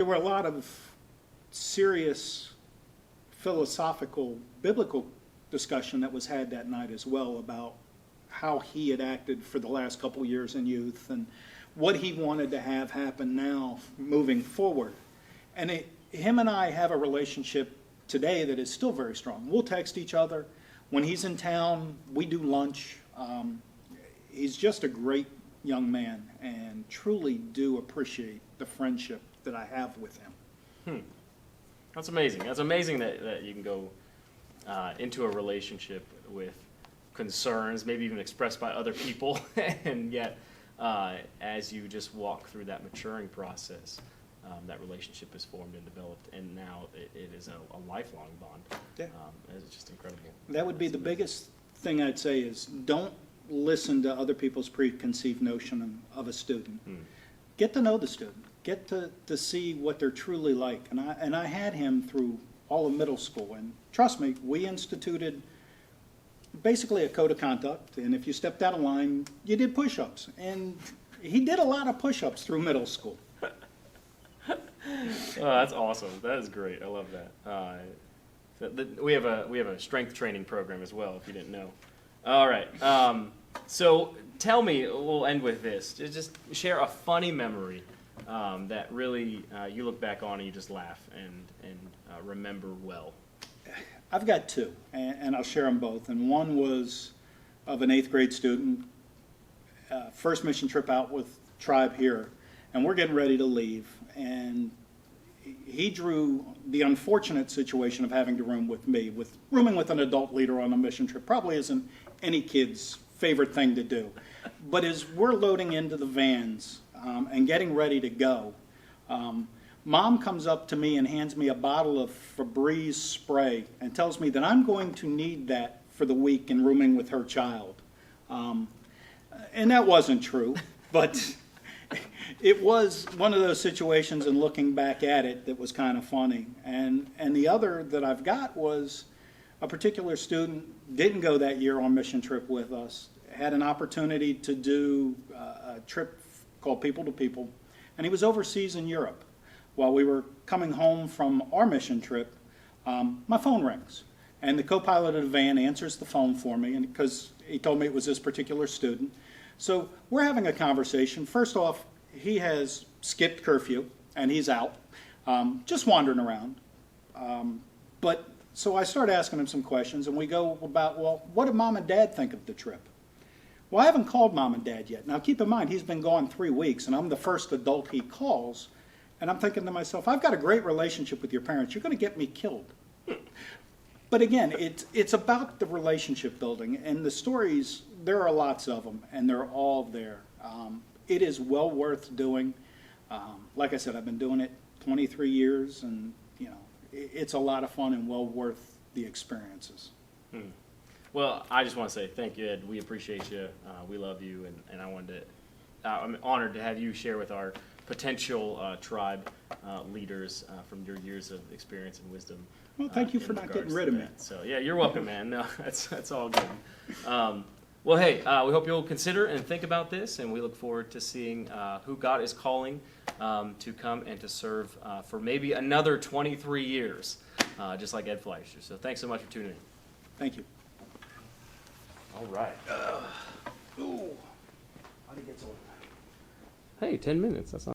There were a lot of serious philosophical, biblical discussion that was had that night as well about how he had acted for the last couple years in youth and what he wanted to have happen now moving forward. And him and I have a relationship today that is still very strong. We'll text each other. When he's in town, we do lunch. He's just a great young man, and truly do appreciate the friendship that I have with him. That's amazing. That's amazing that you can go into a relationship with concerns, maybe even expressed by other people, and yet as you just walk through that maturing process, that relationship is formed and developed, and now it is a lifelong bond. Yeah. It's just incredible. That would be the biggest thing I'd say is don't listen to other people's preconceived notion of a student. Get to know the student. Get to see what they're truly like. And I had him through all of middle school. And trust me, we instituted basically a code of conduct. And if you stepped out of line, you did push-ups. And he did a lot of push-ups through middle school. Oh, that's awesome. That is great. I love that. We have a strength training program as well, if you didn't know. All right. So tell me, we'll end with this. Just share a funny memory that really you look back on and you just laugh and remember well. I've got two, and I'll share them both. And one was of an 8th grade student, first mission trip out with TRIB here, and we're getting ready to leave. And he drew the unfortunate situation of having to room with me. Rooming with an adult leader on a mission trip probably isn't any kid's favorite thing to do. But as we're loading into the vans and getting ready to go, Mom comes up to me and hands me a bottle of Febreze spray and tells me that I'm going to need that for the week in rooming with her child. And that wasn't true, but it was one of those situations, and looking back at it, that was kind of funny. And the other that I've got was a particular student didn't go that year on mission trip with us, had an opportunity to do a trip called People to People, and he was overseas in Europe. While we were coming home from our mission trip, my phone rings, and the co-pilot of the van answers the phone for me, and because he told me it was this particular student. So we're having a conversation. First off, he has skipped curfew, and he's out, just wandering around. So I start asking him some questions, and we go about, well, what did Mom and Dad think of the trip? Well, I haven't called Mom and Dad yet. Now, keep in mind, he's been gone 3 weeks, and I'm the first adult he calls, and I'm thinking to myself, I've got a great relationship with your parents. You're going to get me killed. But again, it's about the relationship building, and the stories, there are lots of them, and they're all there. It is well worth doing. Like I said, I've been doing it 23 years, and it's a lot of fun and well worth the experiences. Well, I just want to say thank you, Ed. We appreciate you. We love you, and I'm honored to have you share with our potential tribe leaders from your years of experience and wisdom. Well, thank you for not getting rid of me. So yeah, you're welcome, man. No, that's all good. Well, hey, we hope you'll consider and think about this, and we look forward to seeing who God is calling to come and to serve for maybe another 23 years, just like Ed Fleischer. So thanks so much for tuning in. Thank you. All right. Ooh. How did it get so? Hey, 10 minutes. That's not